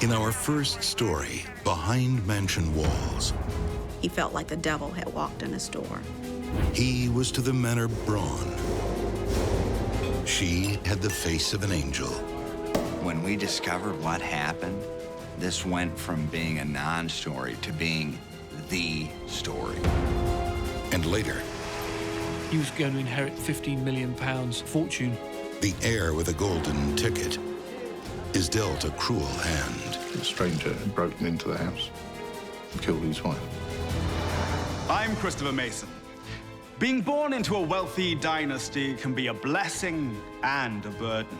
In our first story, Behind Mansion Walls, He felt like the devil had walked in his door. he was to the manner brawn. She had the face of an angel. When we discovered what happened, this went from being a non-story to being the story. And later, He was going to inherit £15 million fortune. the heir with a golden ticket is dealt a cruel hand. A stranger had broken into the house and killed his wife. I'm Christopher Mason. Being born into a wealthy dynasty can be a blessing and a burden.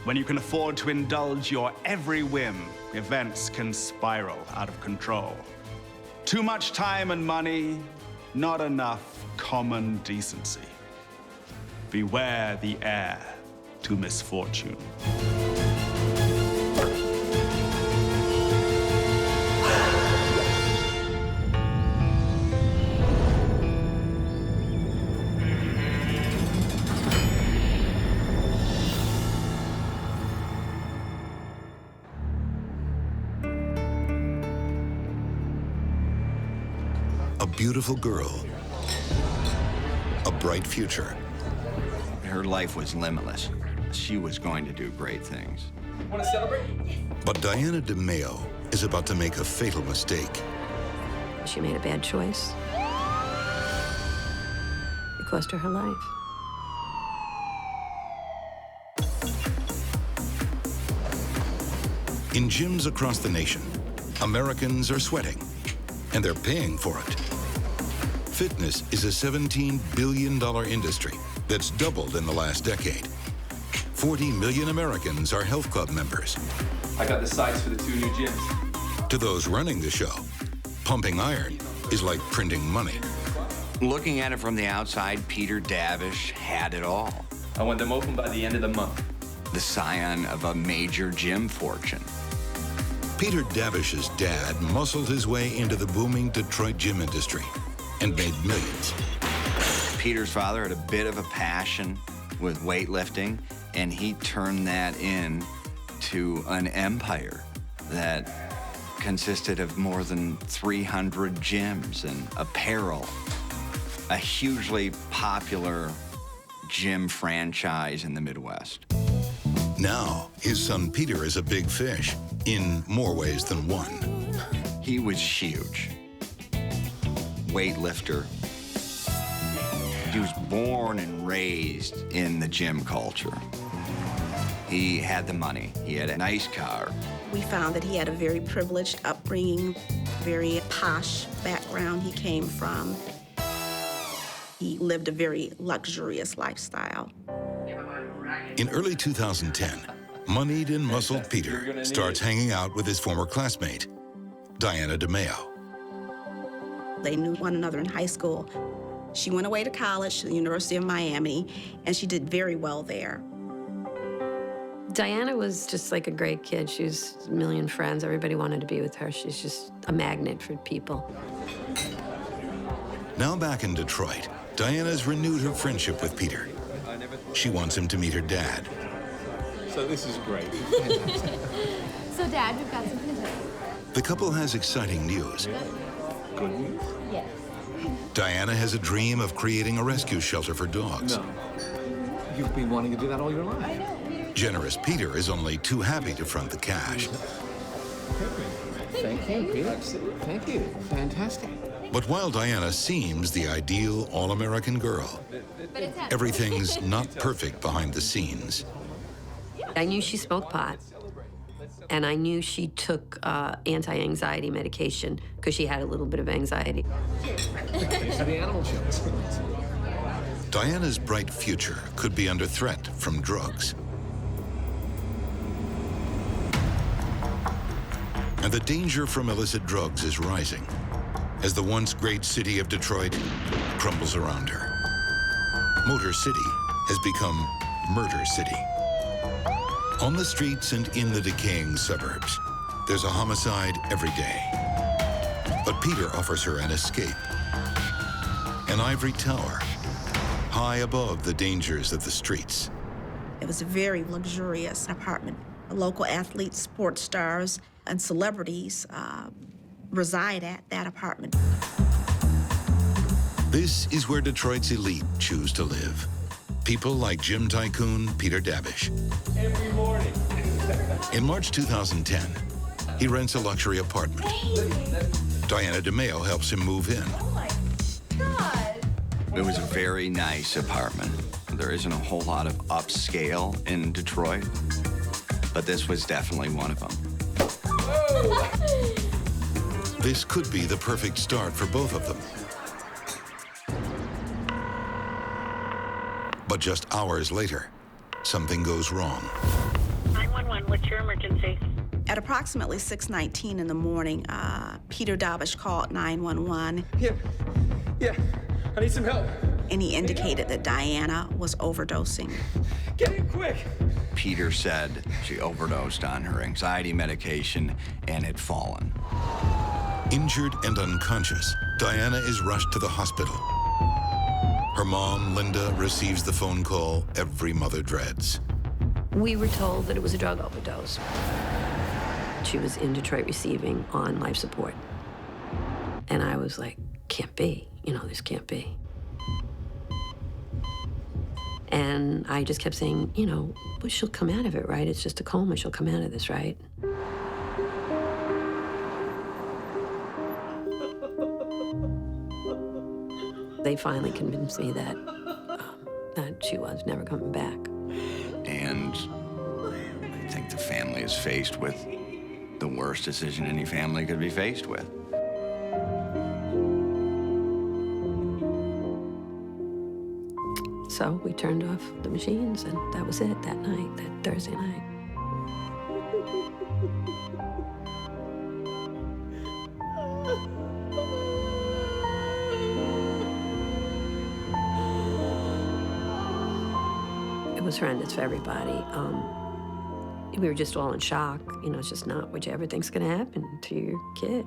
When you can afford to indulge your every whim, events can spiral out of control. Too much time and money, not enough common decency. Beware the heir to misfortune. A beautiful girl, a bright future. Her life was limitless. She was going to do great things. Want to celebrate? But Diana DeMeo is about to make a fatal mistake. She made a bad choice. It cost her her life. In gyms across the nation, Americans are sweating, and they're paying for it. Fitness is a $17 billion industry that's doubled in the last decade. 40 million Americans are health club members. I got the sites for the 2 new gyms. To those running the show, pumping iron is like printing money. Looking at it from the outside, Peter Davish had it all. I want them open by the end of the month. The scion of a major gym fortune. Peter Davish's dad muscled his way into the booming Detroit gym industry and made millions. Peter's father had a bit of a passion with weightlifting, and he turned that into an empire that consisted of more than 300 gyms and apparel. A hugely popular gym franchise in the Midwest. Now, his son Peter is a big fish, in more ways than one. He was huge. Weightlifter. He was born and raised in the gym culture. He had the money. He had a nice car. We found that he had a very privileged upbringing, very posh background he came from. He lived a very luxurious lifestyle. In early 2010, moneyed and muscled Peter starts hanging out with his former classmate, Diana DeMeo. They knew one another in high school. She went away to college to the University of Miami, and she did very well there. Diana was just like a great kid. She was a million friends. Everybody wanted to be with her. She's just a magnet for people. Now back in Detroit, Diana's renewed her friendship with Peter. She wants him to meet her dad. So this is great. So, Dad, we've got something to do. The couple has exciting news. Good news? Yes. Diana has a dream of creating a rescue shelter for dogs. No. You've been wanting to do that all your life. I know. Generous Peter is only too happy to front the cash. Thank you, Peter. Thank you. Fantastic. But while Diana seems the ideal all-American girl, But it's at everything's not perfect behind the scenes. I knew she smoked pot, and I knew she took anti-anxiety medication because she had a little bit of anxiety. Thanks for the animal shows. Diana's bright future could be under threat from drugs. And the danger from illicit drugs is rising as the once great city of Detroit crumbles around her. Motor City has become Murder City. On the streets and in the decaying suburbs, there's a homicide every day. But Peter offers her an escape. An ivory tower, high above the dangers of the streets. It was a very luxurious apartment Local athletes, sports stars, and celebrities reside at that apartment. This is where Detroit's elite choose to live. People like gym tycoon Peter Dabish. Every morning. In March 2010, he rents a luxury apartment. Diana DeMeo helps him move in. Oh my God. It was a very nice apartment. There isn't a whole lot of upscale in Detroit, but this was definitely one of them. This could be the perfect start for both of them. But just hours later, something goes wrong. 911, what's your emergency? At approximately 6:19 in the morning, Peter Dabish called 911, Yeah, I need some help. and he indicated that Diana was overdosing. Get in quick. Peter said she overdosed on her anxiety medication and had fallen. Injured and unconscious, Diana is rushed to the hospital. Her mom, Linda, receives the phone call every mother dreads. We were told that it was a drug overdose. She was in Detroit receiving on life support. And I was like, can't be. This can't be. And I just kept saying, well, she'll come out of it, right? It's just a coma. She'll come out of this, right? They finally convinced me that she was never coming back. And I think the family is faced with the worst decision any family could be faced with. So we turned off the machines, and that was it that night, that Thursday night. It was horrendous for everybody. We were just all in shock. It's just not what you ever think's gonna happen to your kid.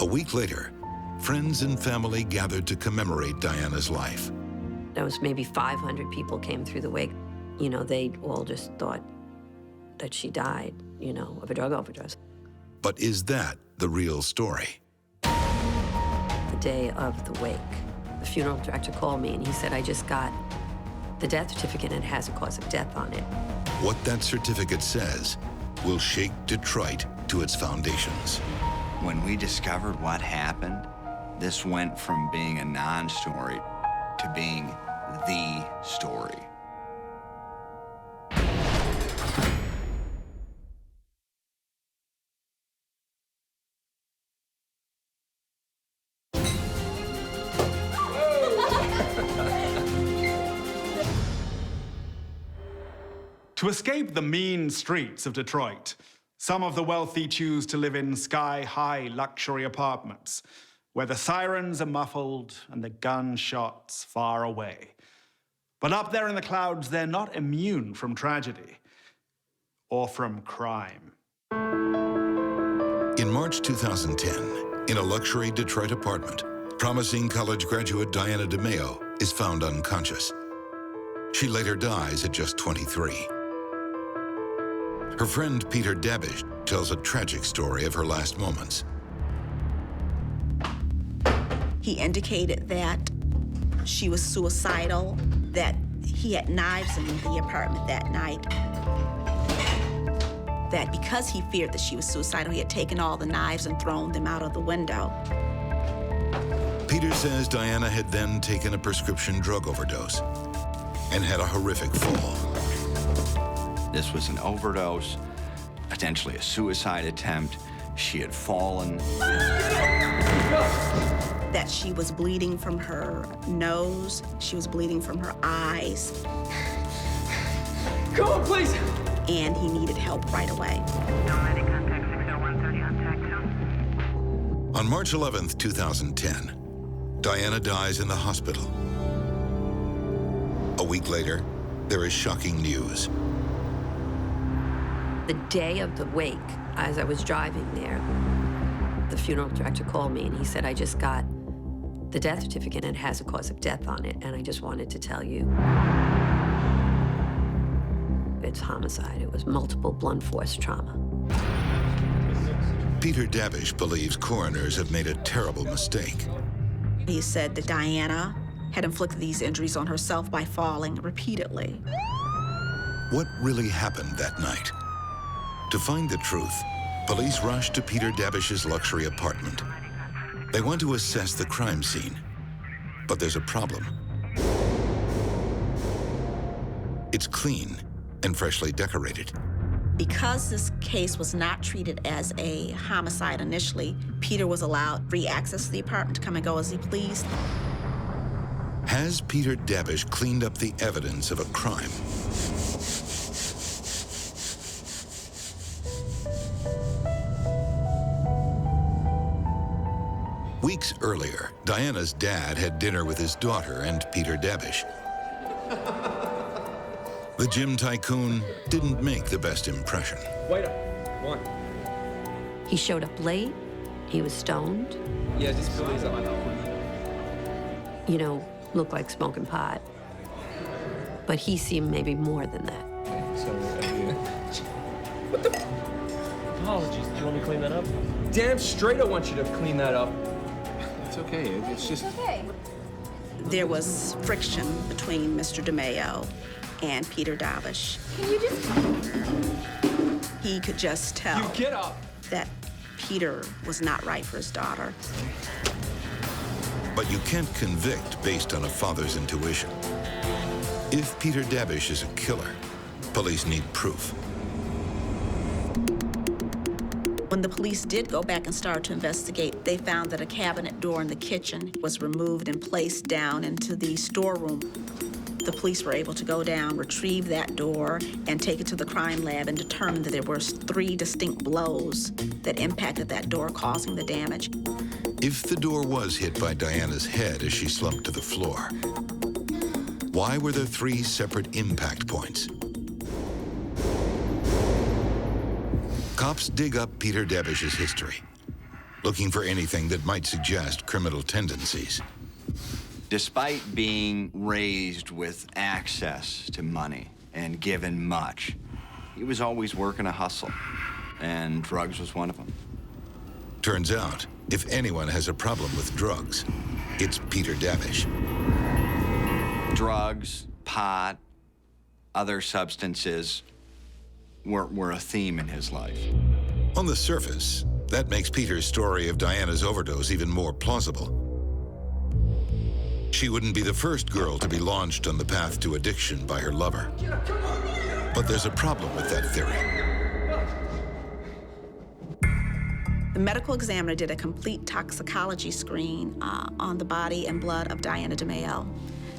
A week later, friends and family gathered to commemorate Diana's life. There was maybe 500 people came through the wake. They all just thought that she died, of a drug overdose. But is that the real story? The day of the wake, the funeral director called me and he said, I just got the death certificate and it has a cause of death on it. What that certificate says will shake Detroit to its foundations. When we discovered what happened, this went from being a non-story to being the story. To escape the mean streets of Detroit, some of the wealthy choose to live in sky-high luxury apartments, where the sirens are muffled and the gunshots far away. But up there in the clouds, they're not immune from tragedy or from crime. In March 2010, in a luxury Detroit apartment, promising college graduate Diana DeMeo is found unconscious. She later dies at just 23. Her friend Peter Dabish tells a tragic story of her last moments. He indicated that she was suicidal, that he had knives in the apartment that night, that because he feared that she was suicidal, he had taken all the knives and thrown them out of the window. Peter says Diana had then taken a prescription drug overdose and had a horrific fall. This was an overdose, potentially a suicide attempt. She had fallen. That she was bleeding from her nose, she was bleeding from her eyes. Come on, please. And he needed help right away. Contact 60130 on tag 2. On March 11th, 2010, Diana dies in the hospital. A week later, there is shocking news. The day of the wake, as I was driving there, the funeral director called me and he said, I just got the death certificate and it has a cause of death on it, and I just wanted to tell you. it's homicide. It was multiple blunt force trauma. Peter Davish believes coroners have made a terrible mistake. He said that Diana had inflicted these injuries on herself by falling repeatedly. What really happened that night? To find the truth, police rush to Peter Davish's luxury apartment. They want to assess the crime scene, but there's a problem. It's clean and freshly decorated. Because this case was not treated as a homicide initially, Peter was allowed free access to the apartment to come and go as he pleased. Has Peter Davish cleaned up the evidence of a crime? Weeks earlier, Diana's dad had dinner with his daughter and Peter Davish. The gym tycoon didn't make the best impression. Wait up. One. He showed up late. He was stoned. Yeah, just fill these up. You know, looked like smoking pot. But he seemed maybe more than that. What the? Apologies. Do you want me to clean that up? Damn straight I want you to clean that up. It's okay. It's just... Okay. There was friction between Mr. DeMeo and Peter Davish. Can you just... He could just tell You get up. that Peter was not right for his daughter. But you can't convict based on a father's intuition. If Peter Davish is a killer, police need proof. When the police did go back and start to investigate, they found that a cabinet door in the kitchen was removed and placed down into the storeroom. The police were able to go down, retrieve that door, and take it to the crime lab and determine that there were 3 distinct blows that impacted that door, causing the damage. If the door was hit by Diana's head as she slumped to the floor, why were there 3 separate impact points? Cops dig up Peter Davish's history, looking for anything that might suggest criminal tendencies. Despite being raised with access to money and given much, he was always working a hustle, and drugs was one of them. Turns out, if anyone has a problem with drugs, it's Peter Davish. Drugs, pot, other substances were a theme in his life. On the surface, that makes Peter's story of Diana's overdose even more plausible. She wouldn't be the first girl to be launched on the path to addiction by her lover. But there's a problem with that theory. The medical examiner did a complete toxicology screen on the body and blood of Diana DeMeo.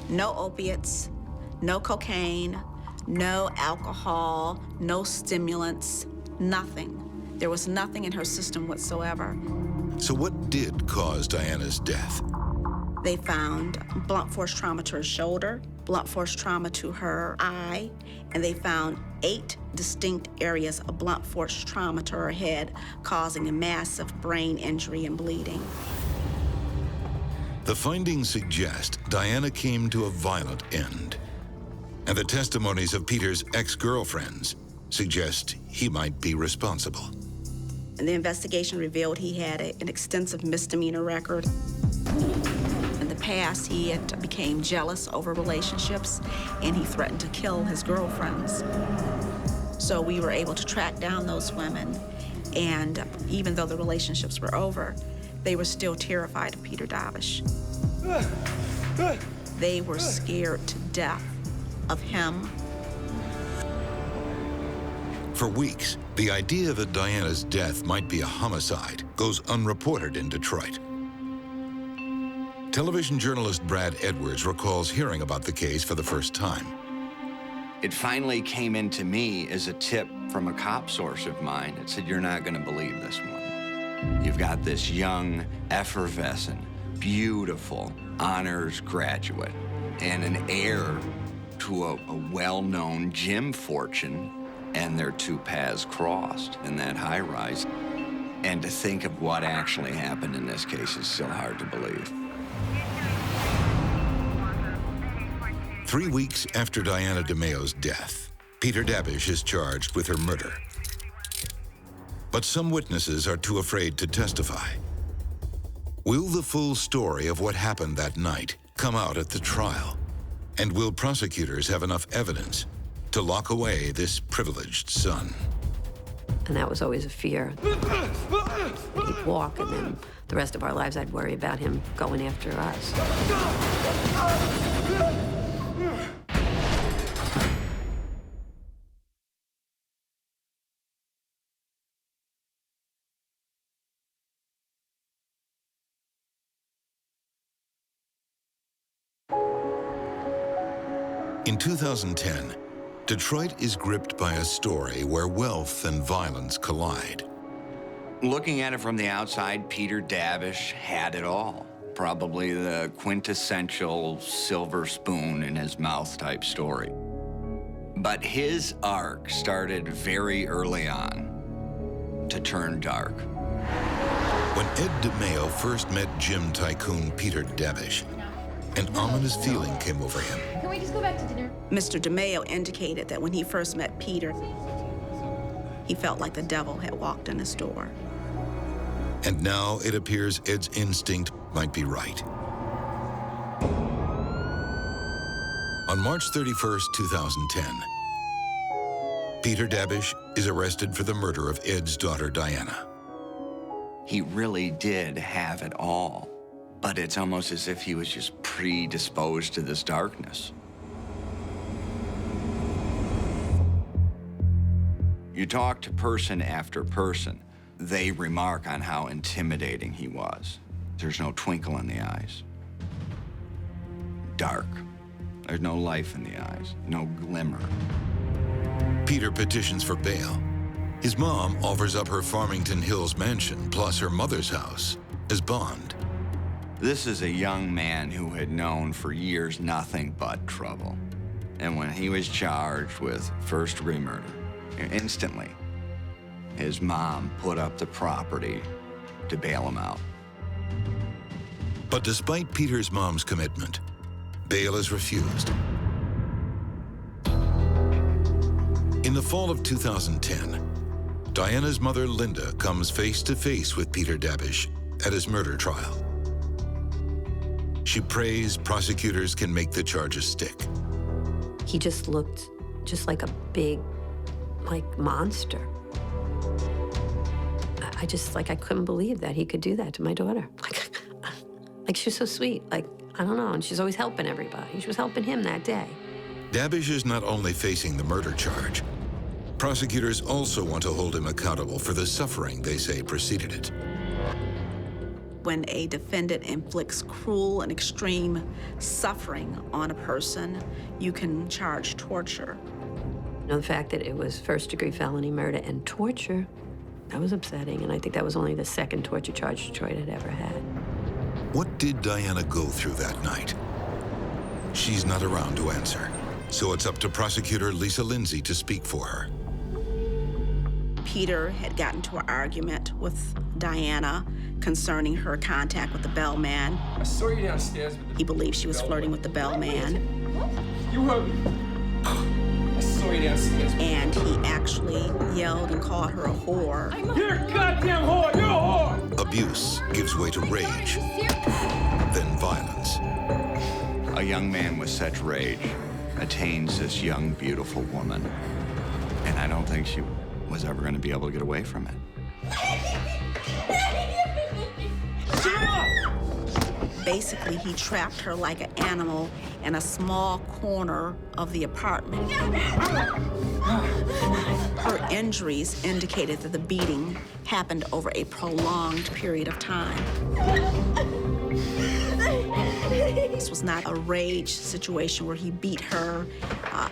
No opiates, no cocaine, no alcohol, no stimulants, nothing. There was nothing in her system whatsoever. So what did cause Diana's death? They found blunt force trauma to her shoulder, blunt force trauma to her eye, and they found 8 distinct areas of blunt force trauma to her head, causing a massive brain injury and bleeding. The findings suggest Diana came to a violent end. And the testimonies of Peter's ex-girlfriends suggest he might be responsible. And the investigation revealed he had an extensive misdemeanor record. In the past, he had became jealous over relationships, and he threatened to kill his girlfriends. So we were able to track down those women, and even though the relationships were over, they were still terrified of Peter Davish. They were scared to death of him. For weeks, the idea that Diana's death might be a homicide goes unreported in Detroit. Television journalist Brad Edwards recalls hearing about the case for the first time. It finally came into me as a tip from a cop source of mine that said, "You're not going to believe this one. You've got this young, effervescent, beautiful honors graduate and an heir to a well-known gym fortune, and their 2 paths crossed in that high-rise. And to think of what actually happened in this case is so hard to believe." 3 weeks after Diana DeMeo's death, Peter Dabish is charged with her murder. But some witnesses are too afraid to testify. Will the full story of what happened that night come out at the trial? And will prosecutors have enough evidence to lock away this privileged son? And that was always a fear. He'd walk, and then the rest of our lives I'd worry about him going after us. In 2010, Detroit is gripped by a story where wealth and violence collide. Looking at it from the outside, Peter Dabish had it all. Probably the quintessential silver spoon in his mouth type story. But his arc started very early on to turn dark. When Ed DeMeo first met gym tycoon Peter Dabish, an ominous feeling came over him. Can we just go back to dinner? Mr. DeMeo indicated that when he first met Peter, he felt like the devil had walked in his door. And now it appears Ed's instinct might be right. On March 31st, 2010, Peter Dabish is arrested for the murder of Ed's daughter, Diana. He really did have it all, but it's almost as if he was just predisposed to this darkness. You talk to person after person, they remark on how intimidating he was. There's no twinkle in the eyes. Dark. There's no life in the eyes, no glimmer. Peter petitions for bail. His mom offers up her Farmington Hills mansion plus her mother's house as bond. This is a young man who had known for years nothing but trouble. And when he was charged with first-degree murder, instantly, his mom put up the property to bail him out. But despite Peter's mom's commitment, bail is refused. In the fall of 2010, Diana's mother, Linda, comes face to face with Peter Dabish at his murder trial. She prays prosecutors can make the charges stick. He just looked just like a big, monster. I couldn't believe that he could do that to my daughter. Like she's so sweet. I don't know, and she's always helping everybody. She was helping him that day. Dabish is not only facing the murder charge, prosecutors also want to hold him accountable for the suffering they say preceded it. When a defendant inflicts cruel and extreme suffering on a person, you can charge torture. The fact that it was first-degree felony murder and torture, that was upsetting, and I think that was only the second torture charge Detroit had ever had. What did Diana go through that night? She's not around to answer, so it's up to prosecutor Lisa Lindsay to speak for her. Peter had gotten into an argument with Diana concerning her contact with the bellman. I saw you downstairs. He believed she was flirting with the bellman. You heard me. I saw you downstairs. And he actually yelled and called her a whore. You're a goddamn whore! You're a whore! Abuse gives way to rage, then violence. A young man with such rage attains this young, beautiful woman, and I don't think she was ever going to be able to get away from it. Basically, he trapped her like an animal in a small corner of the apartment. Her injuries indicated that the beating happened over a prolonged period of time. This was not a rage situation where he beat her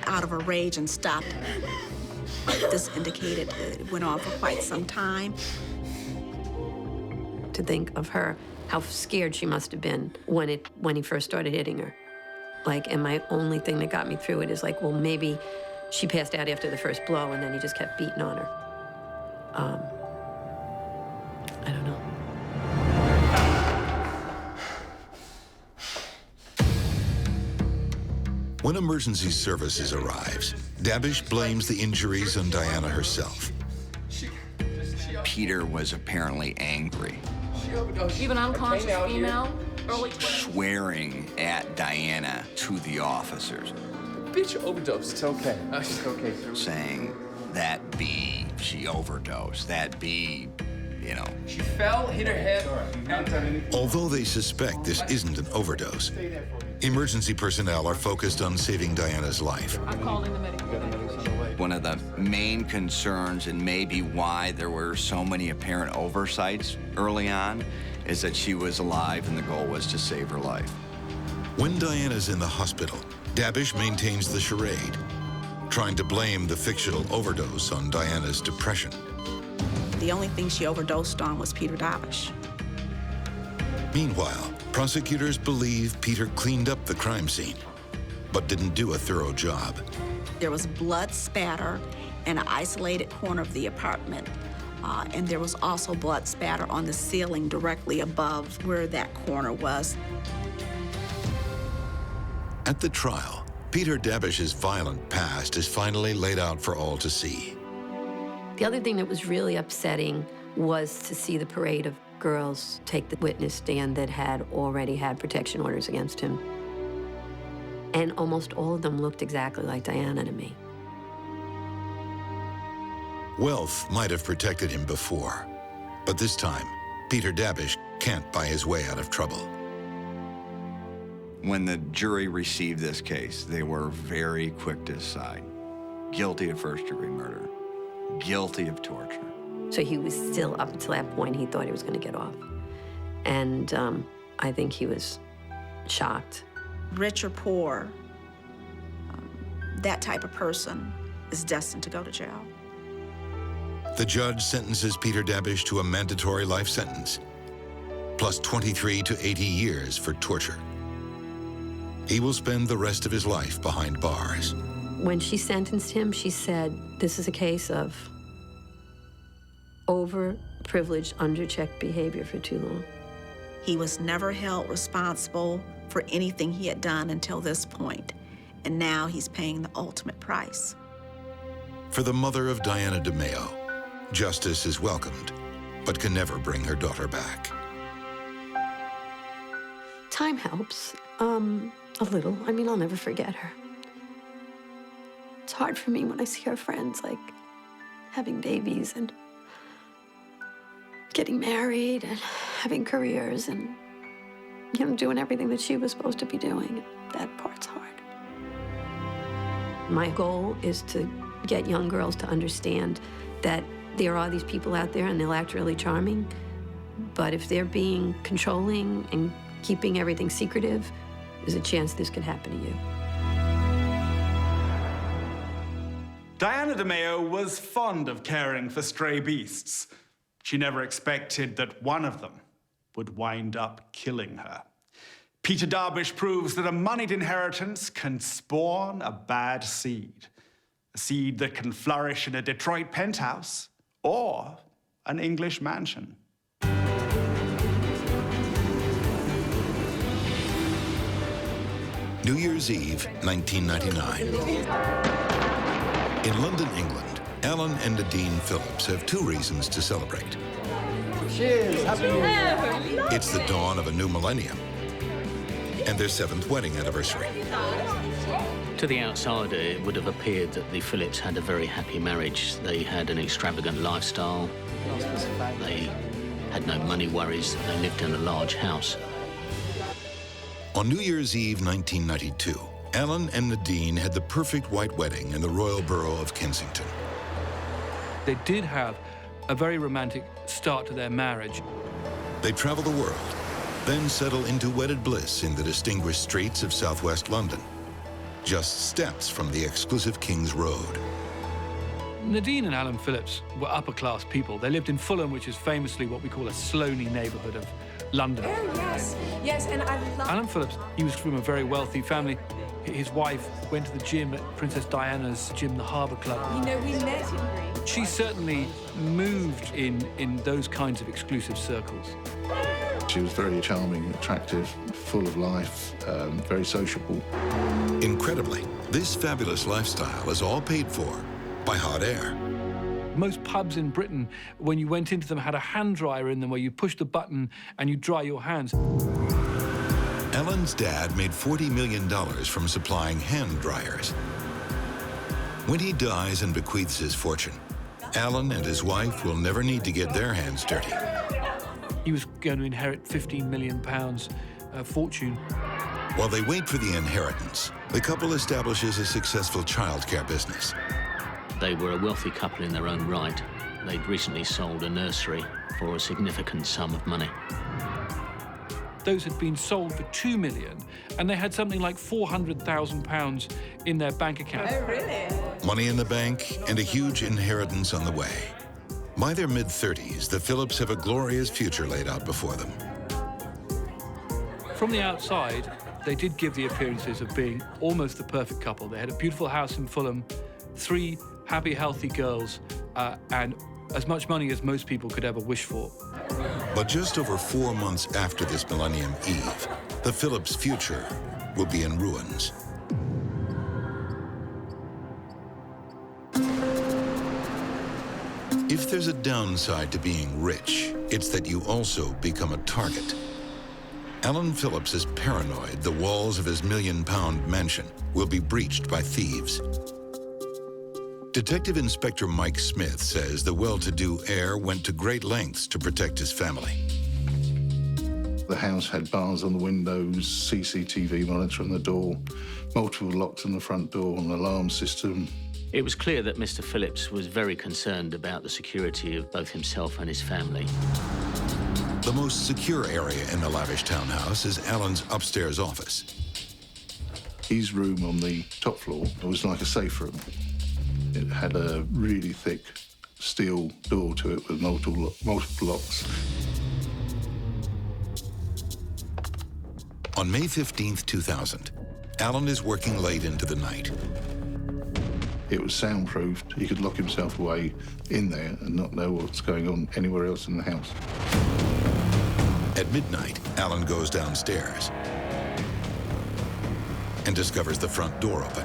out of a rage and stopped. This indicated it went on for quite some time. To think of her, how scared she must have been when he first started hitting her. And my only thing that got me through it is well, maybe she passed out after the first blow and then he just kept beating on her. I don't know. When emergency services arrives, Dabish blames the injuries on Diana herself. Peter was apparently angry, Even unconscious female, early 20s. swearing at Diana to the officers, Bitch overdosed. It's okay. It's okay, sir. saying that B, she overdosed, that B, you know. She fell, hit her head. Although they suspect this isn't an overdose, emergency personnel are focused on saving Diana's life. I'm calling the medical evacuation. One of the main concerns, and maybe why there were so many apparent oversights early on, is that she was alive and the goal was to save her life. When Diana's in the hospital, Dabish maintains the charade, trying to blame the fictional overdose on Diana's depression. The only thing she overdosed on was Peter Dabish. Meanwhile, prosecutors believe Peter cleaned up the crime scene, but didn't do a thorough job. There was blood spatter in an isolated corner of the apartment, and there was also blood spatter on the ceiling directly above where that corner was. At the trial, Peter Dabish's violent past is finally laid out for all to see. The other thing that was really upsetting was to see the parade of girls take the witness stand that had already had protection orders against him. And almost all of them looked exactly like Diana to me. Wealth might have protected him before, but this time, Peter Dabish can't buy his way out of trouble. When the jury received this case, they were very quick to decide. Guilty of first-degree murder, guilty of torture. So he was still, up until that point, he thought he was going to get off. And I think he was shocked. Rich or poor, that type of person is destined to go to jail. The judge sentences Peter Dabish to a mandatory life sentence, plus 23 to 80 years for torture. He will spend the rest of his life behind bars. When she sentenced him, she said, this is a case of over-privileged, under-checked behavior for too long. He was never held responsible for anything he had done until this point, and now he's paying the ultimate price. For the mother of Diana DeMeo, justice is welcomed, but can never bring her daughter back. Time helps, a little. I mean, I'll never forget her. It's hard for me when I see her friends, like, having babies and getting married and having careers and, you know, doing everything that she was supposed to be doing. That part's hard. My goal is to get young girls to understand that there are these people out there and they'll act really charming, but if they're being controlling and keeping everything secretive, there's a chance this could happen to you. Diana DeMeo was fond of caring for stray beasts. She never expected that one of them would wind up killing her. Peter Dabish proves that a moneyed inheritance can spawn a bad seed. A seed that can flourish in a Detroit penthouse or an English mansion. New Year's Eve, 1999. In London, England, Alan and Nadine Phillips have two reasons to celebrate. Cheers. Happy New Year. It's the dawn of a new millennium and their 7th wedding anniversary. To the outsider, it would have appeared that the Phillips had a very happy marriage. They had an extravagant lifestyle. They had no money worries. They lived in a large house. On New Year's Eve, 1992, Alan and Nadine had the perfect white wedding in the Royal Borough of Kensington. They did have a very romantic start to their marriage. They travel the world, then settle into wedded bliss in the distinguished streets of southwest London, just steps from the exclusive King's Road. Nadine and Alan Phillips were upper-class people. They lived in Fulham, which is famously what we call a Sloane neighborhood of London. Oh, yes. Yes, and I love... Alan Phillips, he was from a very wealthy family. His wife went to the gym at Princess Diana's gym, the Harbour Club. You know, we met him. She certainly moved in those kinds of exclusive circles. She was very charming, attractive, full of life, very sociable. Incredibly, this fabulous lifestyle is all paid for by hot air. Most pubs in Britain, when you went into them, had a hand dryer in them where you push the button and you dry your hands. Alan's dad made $40 million from supplying hand dryers. When he dies and bequeaths his fortune, Alan and his wife will never need to get their hands dirty. He was going to inherit £15 million fortune. While they wait for the inheritance, the couple establishes a successful childcare business. They were a wealthy couple in their own right. They'd recently sold a nursery for a significant sum of money. Those had been sold for $2 million, and they had something like £400,000 in their bank account. Oh, really? Money in the bank and a huge inheritance on the way. By their mid-30s, the Phillips have a glorious future laid out before them. From the outside, they did give the appearances of being almost the perfect couple. They had a beautiful house in Fulham, 3 happy, healthy girls, and as much money as most people could ever wish for. But just over 4 months after this Millennium Eve, the Phillips' future will be in ruins. If there's a downside to being rich, it's that you also become a target. Alan Phillips is paranoid the walls of his million-pound mansion will be breached by thieves. Detective Inspector Mike Smith says the well-to-do heir went to great lengths to protect his family. The house had bars on the windows, CCTV monitor on the door, multiple locks on the front door, an alarm system. It was clear that Mr. Phillips was very concerned about the security of both himself and his family. The most secure area in the lavish townhouse is Alan's upstairs office. His room on the top floor was like a safe room. It had a really thick steel door to it with multiple locks. On May 15th, 2000, Alan is working late into the night. It was soundproofed. He could lock himself away in there and not know what's going on anywhere else in the house. At midnight, Alan goes downstairs and discovers the front door open.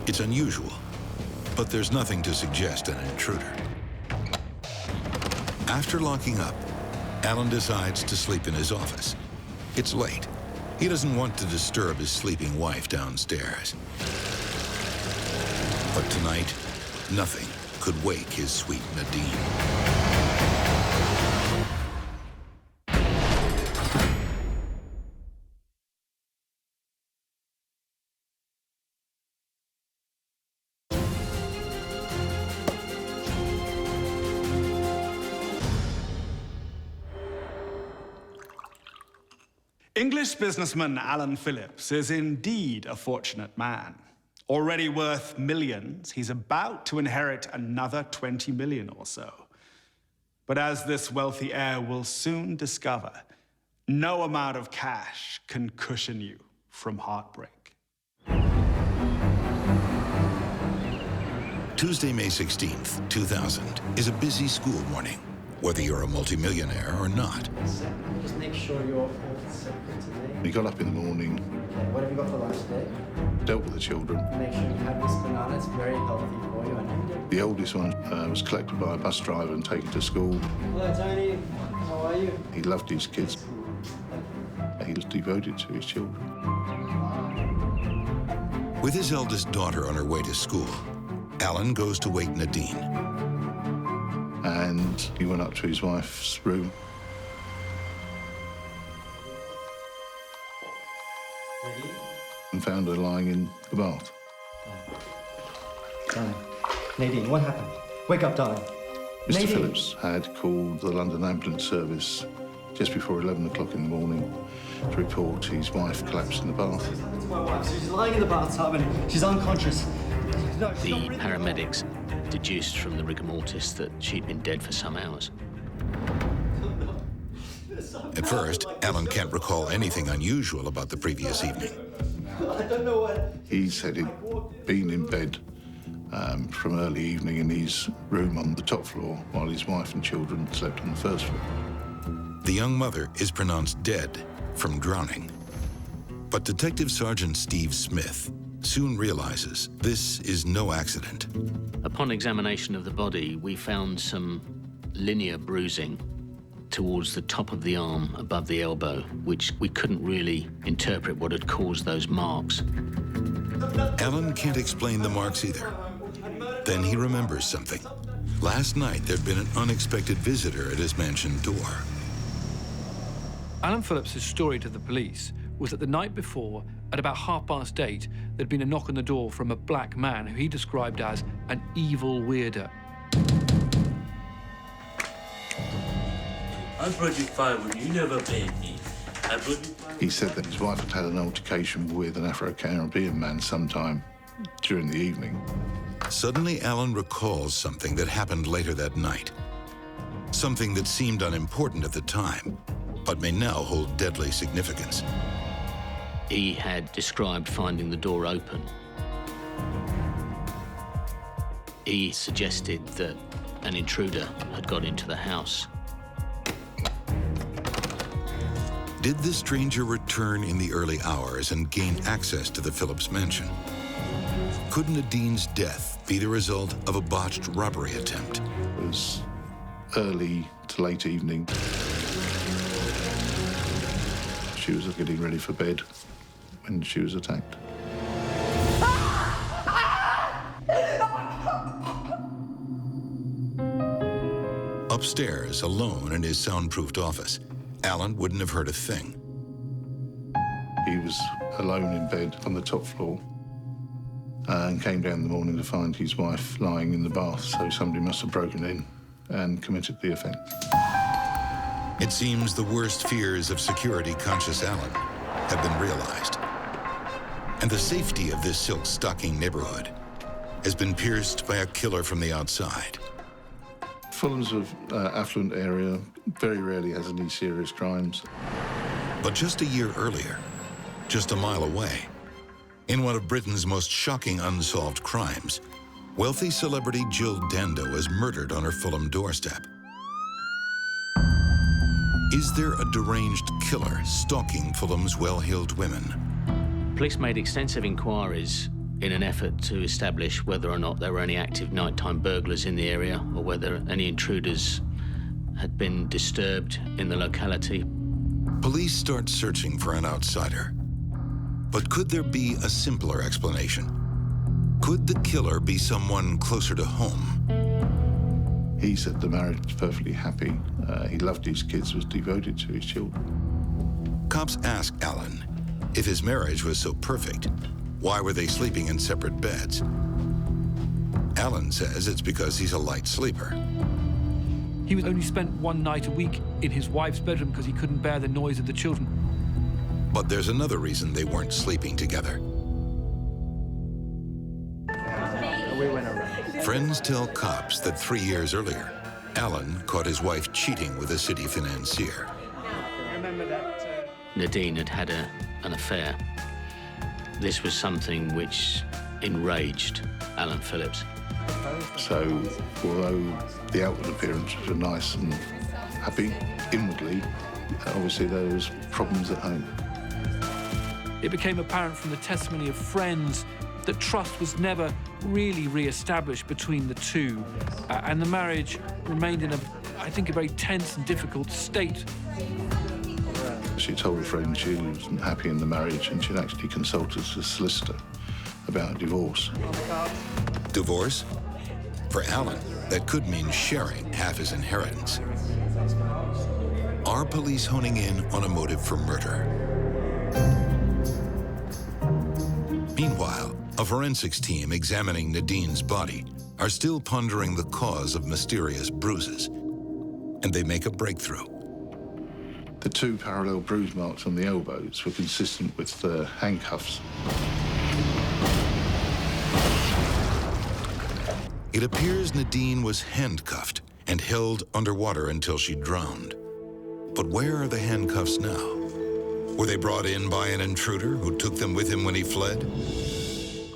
It's unusual, but there's nothing to suggest an intruder. After locking up, Alan decides to sleep in his office. It's late. He doesn't want to disturb his sleeping wife downstairs. But tonight, nothing could wake his sweet Nadine. English businessman Alan Phillips is indeed a fortunate man. Already worth millions, he's about to inherit another 20 million or so. But as this wealthy heir will soon discover, no amount of cash can cushion you from heartbreak. Tuesday, May 16th, 2000, is a busy school morning, whether you're a multimillionaire or not. Just make sure you're all separate today. He got up in the morning. Okay, what have you got for lunch today? Dealt with the children. Make sure you have this banana, it's very healthy for you. The oldest one was collected by a bus driver and taken to school. Hello, Tony. How are you? He loved his kids. He was devoted to his children. With his eldest daughter on her way to school, Alan goes to wake Nadine. And he went up to his wife's room. And found her lying in the bath. Darling. Nadine, what happened? Wake up, darling. Mr. Nadine. Phillips had called the London Ambulance Service just before 11 o'clock in the morning to report his wife collapsed in the bath. It's my wife. She's lying in the bathtub and she's unconscious. No, she's The not breathing. paramedics deduced from the rigor mortis that she'd been dead for some hours. At first, Alan can't recall anything unusual about the previous evening. I don't know what... He said he'd been in bed from early evening in his room on the top floor while his wife and children slept on the first floor. The The young mother is pronounced dead from drowning. But Detective Sergeant Steve Smith soon realizes this is no accident. Upon examination of the body, we found some linear bruising towards the top of the arm above the elbow, which we couldn't really interpret what had caused those marks. Alan can't explain the marks either. Then he remembers something. Last night, there'd been an unexpected visitor at his mansion door. Alan Phillips' story to the police was that the night before, at about 8:30, there'd been a knock on the door from a black man who he described as an evil weirdo. I brought you firewood, you never paid me. I brought you firewood. He said that his wife had had an altercation with an Afro-Caribbean man sometime during the evening. Suddenly, Alan recalls something that happened later that night. Something that seemed unimportant at the time, but may now hold deadly significance. He had described finding the door open. He suggested that an intruder had got into the house. Did the stranger return in the early hours and gain access to the Phillips mansion? Could Nadine's death be the result of a botched robbery attempt? It was early to late evening. She was getting ready for bed when she was attacked. Upstairs, alone in his soundproofed office, Alan wouldn't have heard a thing. He was alone in bed on the top floor and came down in the morning to find his wife lying in the bath, so somebody must have broken in and committed the offence. It seems the worst fears of security-conscious Alan have been realized. And the safety of this silk-stocking neighborhood has been pierced by a killer from the outside. Fulham's an affluent area, very rarely has any serious crimes. But just a year earlier, just a mile away, in one of Britain's most shocking unsolved crimes, wealthy celebrity Jill Dando was murdered on her Fulham doorstep. Is there a deranged killer stalking Fulham's well-heeled women? Police made extensive inquiries in an effort to establish whether or not there were any active nighttime burglars in the area or whether any intruders had been disturbed in the locality. Police start searching for an outsider. But could there be a simpler explanation? Could the killer be someone closer to home? He said the marriage was perfectly happy. He loved his kids, was devoted to his children. Cops ask Alan if his marriage was so perfect, why were they sleeping in separate beds? Alan says it's because he's a light sleeper. He was only spent one night a week in his wife's bedroom because he couldn't bear the noise of the children. But there's another reason they weren't sleeping together. Friends tell cops that 3 years earlier, Alan caught his wife cheating with a city financier. Nadine had had an affair. This was something which enraged Alan Phillips. So, although the outward appearances were nice and happy, inwardly, obviously there was problems at home. It became apparent from the testimony of friends that trust was never really re-established between the two, and the marriage remained in I think, a very tense and difficult state. She told a friend she wasn't happy in the marriage and she'd actually consulted a solicitor about a divorce. Divorce? For Alan, that could mean sharing half his inheritance. Are police honing in on a motive for murder? Meanwhile, a forensics team examining Nadine's body are still pondering the cause of mysterious bruises, and they make a breakthrough. The two parallel bruise marks on the elbows were consistent with the handcuffs. It appears Nadine was handcuffed and held underwater until she drowned. But where are the handcuffs now? Were they brought in by an intruder who took them with him when he fled?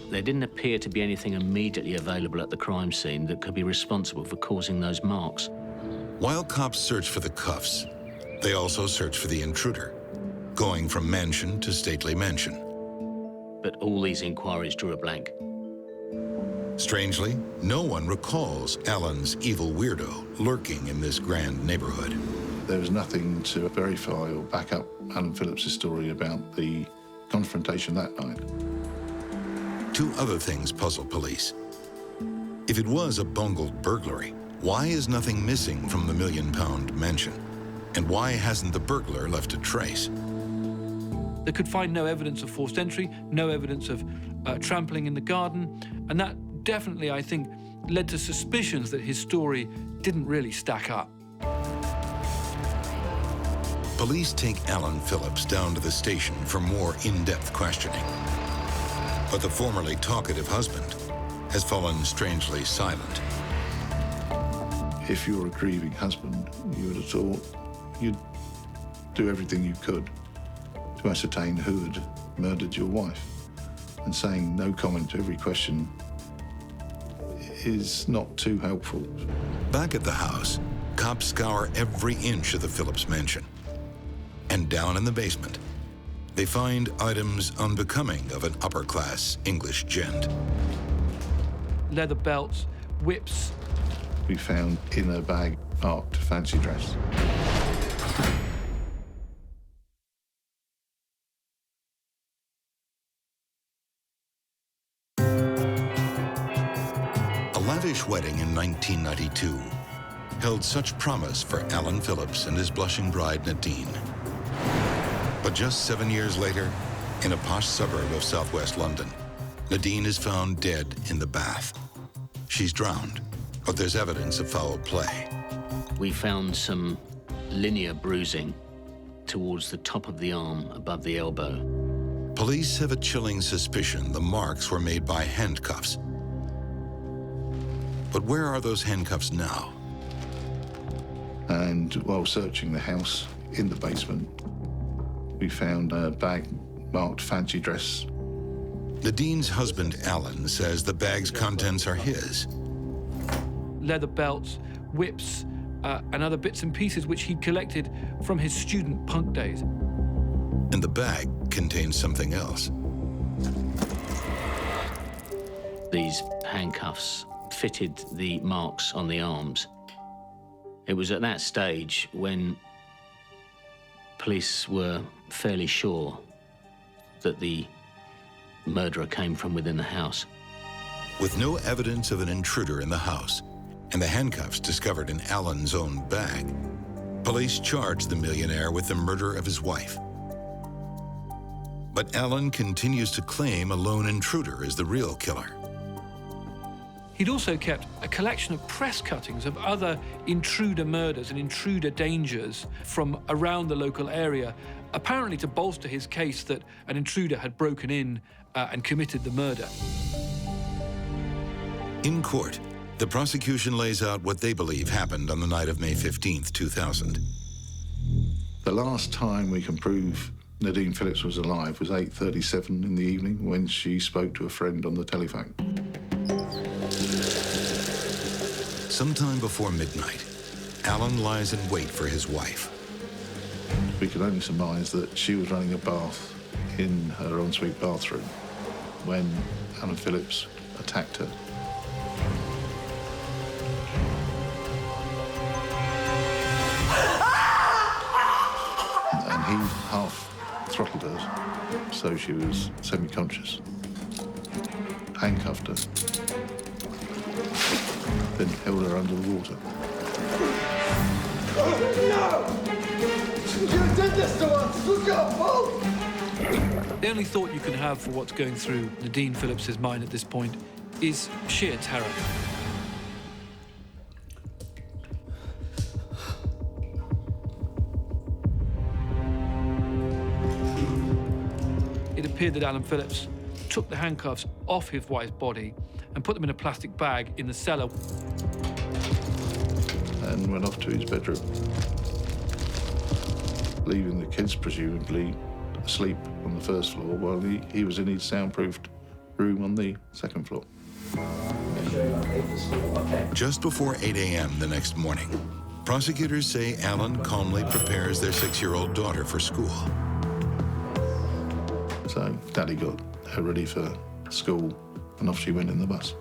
There didn't appear to be anything immediately available at the crime scene that could be responsible for causing those marks. While cops search for the cuffs, They also search for the intruder, going from mansion to stately mansion. But all these inquiries drew a blank. Strangely, no one recalls Alan's evil weirdo lurking in this grand neighborhood. There was nothing to verify or back up Alan Phillips' story about the confrontation that night. Two other things puzzle police. If it was a bungled burglary, why is nothing missing from the £1 million mansion? And why hasn't the burglar left a trace? They could find no evidence of forced entry, no evidence of trampling in the garden, and that definitely, I think, led to suspicions that his story didn't really stack up. Police take Alan Phillips down to the station for more in-depth questioning. But the formerly talkative husband has fallen strangely silent. If you're a grieving husband, you would have thought you'd do everything you could to ascertain who had murdered your wife. And saying no comment to every question is not too helpful. Back at the house, cops scour every inch of the Phillips mansion. And down in the basement, they find items unbecoming of an upper-class English gent. Leather belts, whips. We found in her bag marked fancy dress. A lavish wedding in 1992 held such promise for Alan Phillips and his blushing bride Nadine. But just 7 years later, in a posh suburb of southwest London, Nadine is found dead in the bath. She's drowned, but there's evidence of foul play. We found some linear bruising towards the top of the arm above the elbow. Police have a chilling suspicion the marks were made by handcuffs. But where are those handcuffs now? And while searching the house in the basement, we found a bag marked fancy dress. Nadine's husband, Alan, says the bag's contents are his. Leather belts, whips, and other bits and pieces which he'd collected from his student punk days. And the bag contains something else. These handcuffs fitted the marks on the arms. It was at that stage when police were fairly sure that the murderer came from within the house. With no evidence of an intruder in the house and the handcuffs discovered in Alan's own bag, police charged the millionaire with the murder of his wife. But Alan continues to claim a lone intruder is the real killer. He'd also kept a collection of press cuttings of other intruder murders and intruder dangers from around the local area, apparently to bolster his case that an intruder had broken in and committed the murder. In court, the prosecution lays out what they believe happened on the night of May 15th, 2000. The last time we can prove Nadine Phillips was alive was 8:37 in the evening when she spoke to a friend on the telephone. Sometime before midnight, Alan lies in wait for his wife. We could only surmise that she was running a bath in her ensuite bathroom when Alan Phillips attacked her. And he half throttled her, so she was semi-conscious, handcuffed her, then held her under the water. No! You did this to us! Look out, both! The only thought you can have for what's going through Nadine Phillips's mind at this point is sheer terror. It appeared that Alan Phillips took the handcuffs off his wife's body and put them in a plastic bag in the cellar. And went off to his bedroom, leaving the kids presumably asleep on the first floor while he was in his soundproofed room on the second floor. Just before 8 a.m. the next morning, Prosecutors say Alan calmly prepares their 6-year-old daughter for school. So Daddy got her ready for school, and off she went in the bus.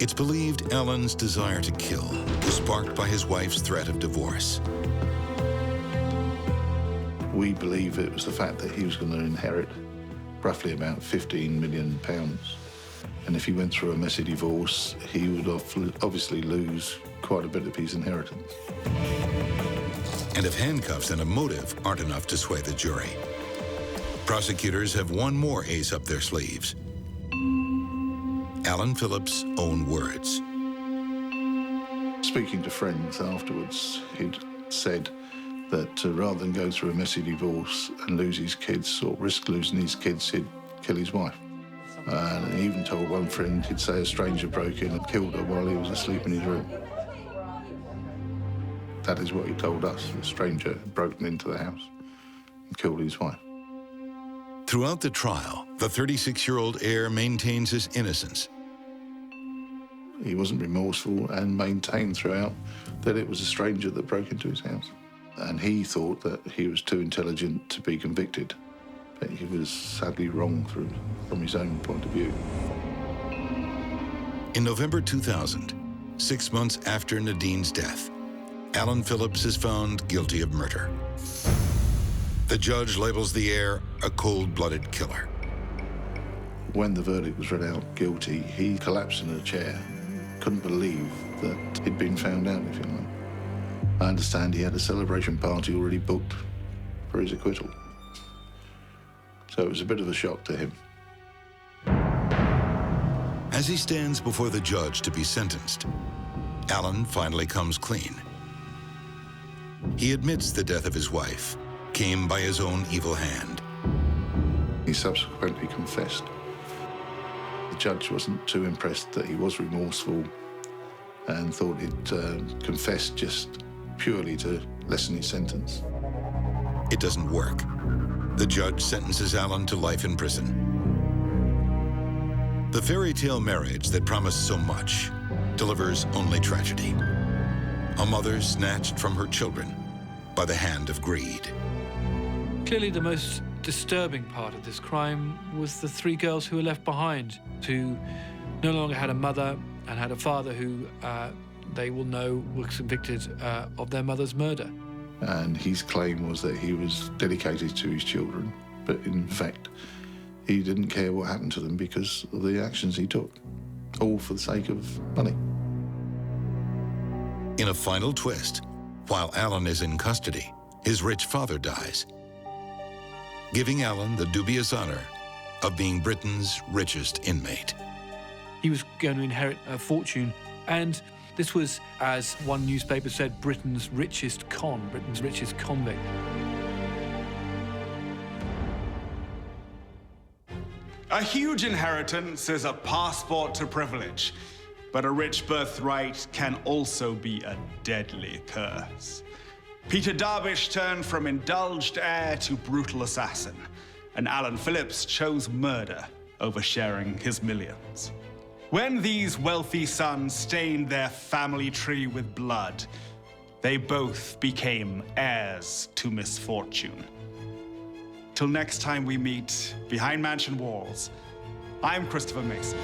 It's believed Alan's desire to kill was sparked by his wife's threat of divorce. We believe it was the fact that he was going to inherit roughly about £15 million. And if he went through a messy divorce, he would obviously lose quite a bit of his inheritance. And if handcuffs and a motive aren't enough to sway the jury, prosecutors have one more ace up their sleeves. Alan Phillips' own words. Speaking to friends afterwards, he'd said that rather than go through a messy divorce and lose his kids or risk losing his kids, he'd kill his wife. And he even told one friend he'd say a stranger broke in and killed her while he was asleep in his room. That is what he told us. A stranger had broken into the house and killed his wife. Throughout the trial, the 36-year-old heir maintains his innocence. He wasn't remorseful and maintained throughout that it was a stranger that broke into his house. And he thought that he was too intelligent to be convicted. But he was sadly wrong from his own point of view. In November 2000, 6 months after Nadine's death, Alan Phillips is found guilty of murder. The judge labels the heir a cold-blooded killer. When the verdict was read out guilty, he collapsed in a chair. Couldn't believe that he'd been found out, if you like. I understand he had a celebration party already booked for his acquittal. So it was a bit of a shock to him. As he stands before the judge to be sentenced, Alan finally comes clean. He admits the death of his wife came by his own evil hand. He subsequently confessed. The judge wasn't too impressed that he was remorseful and thought he'd confessed just purely to lessen his sentence. It doesn't work. The judge sentences Alan to life in prison. The fairy tale marriage that promised so much delivers only tragedy. A mother snatched from her children by the hand of greed. Clearly the most disturbing part of this crime was the 3 girls who were left behind, who no longer had a mother and had a father who they will know was convicted of their mother's murder. And his claim was that he was dedicated to his children, but in fact, he didn't care what happened to them because of the actions he took, all for the sake of money. In a final twist, while Alan is in custody, his rich father dies, giving Alan the dubious honor of being Britain's richest inmate. He was going to inherit a fortune, and this was, as one newspaper said, Britain's richest convict. A huge inheritance is a passport to privilege, but a rich birthright can also be a deadly curse. Peter Darvish turned from indulged heir to brutal assassin, and Alan Phillips chose murder over sharing his millions. When these wealthy sons stained their family tree with blood, they both became heirs to misfortune. Till next time we meet behind mansion walls, I'm Christopher Mason.